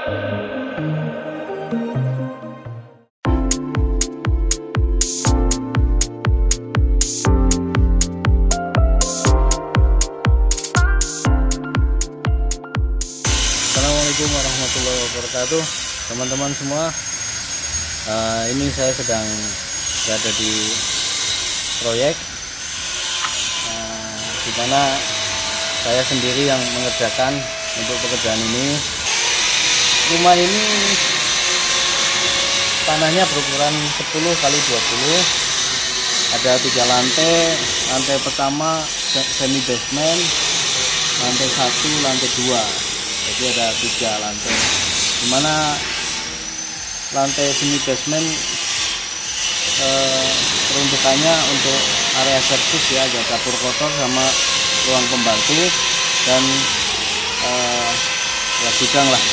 Assalamualaikum warahmatullahi wabarakatuh, teman-teman semua. Ini saya sedang berada di proyek di mana saya sendiri yang mengerjakan untuk pekerjaan ini. Rumah ini tanahnya berukuran 10 kali 20, ada 3 lantai. Lantai pertama semi basement, lantai 1, lantai 2. Jadi ada 3 lantai, dimana lantai semi basement peruntukannya untuk area servis ya, ada dapur kotor sama ruang pembantu dan ya bidang lah.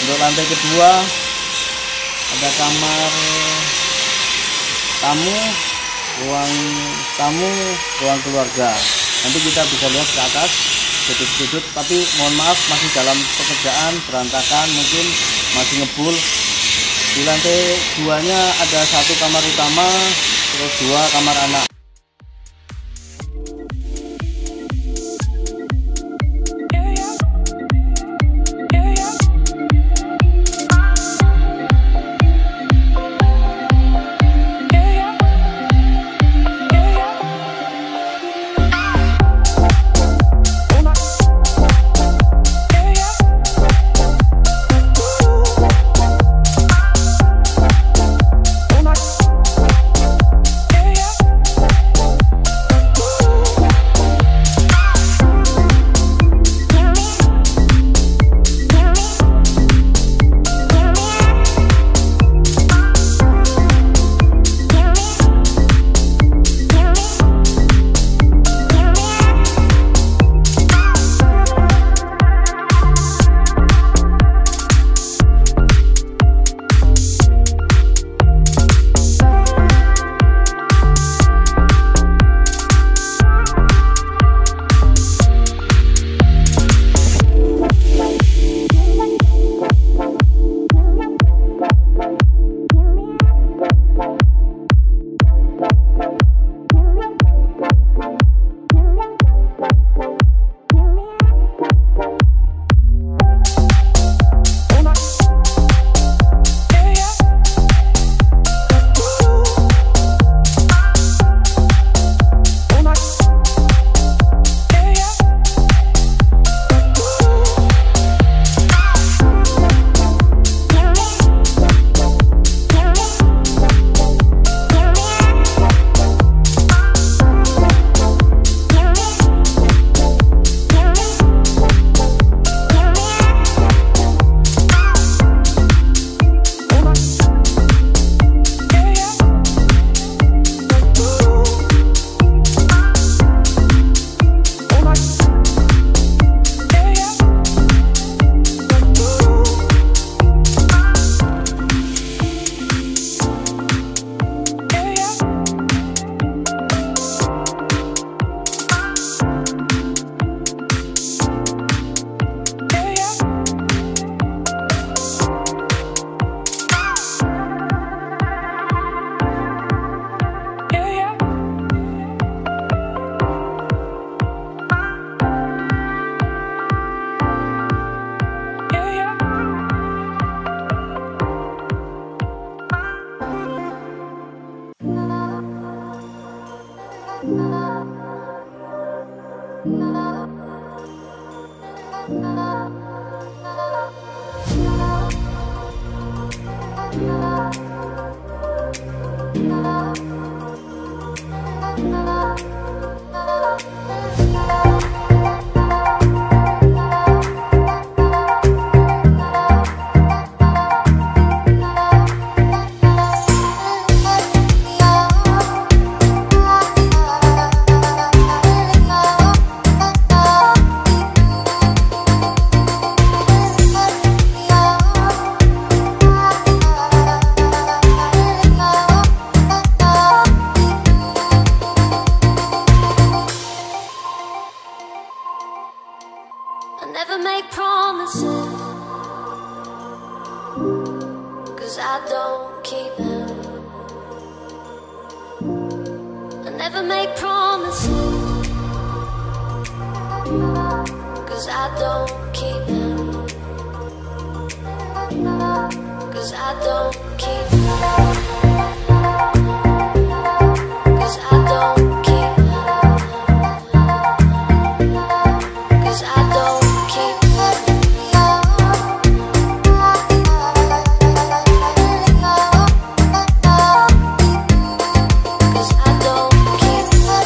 Untuk lantai kedua ada kamar tamu, ruang keluarga. Nanti kita bisa lihat ke atas sudut-sudut, tapi mohon maaf masih dalam pekerjaan, berantakan, mungkin masih ngebul. Di lantai 2-nya ada 1 kamar utama, terus 2 kamar anak. never make promises 'cause I don't keep them. I never make promises, 'cause I don't keep them. 'Cause I don't keep them. 'Cause I don't keep them. 'Cause I don't keep them. 'Cause I don't keep them.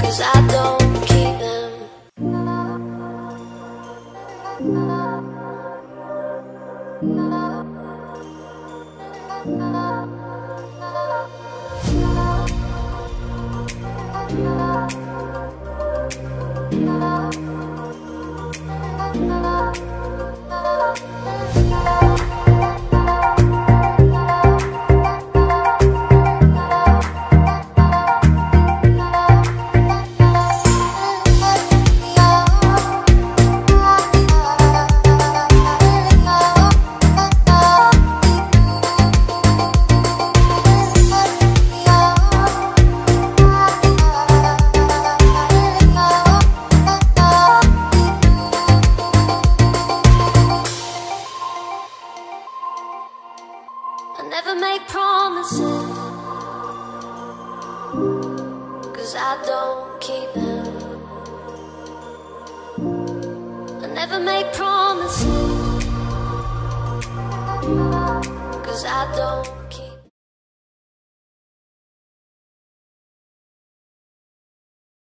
'Cause I don't keep them. 'Cause I don't keep them. I never make promises, 'cause I don't keep them. I never make promises, 'cause I don't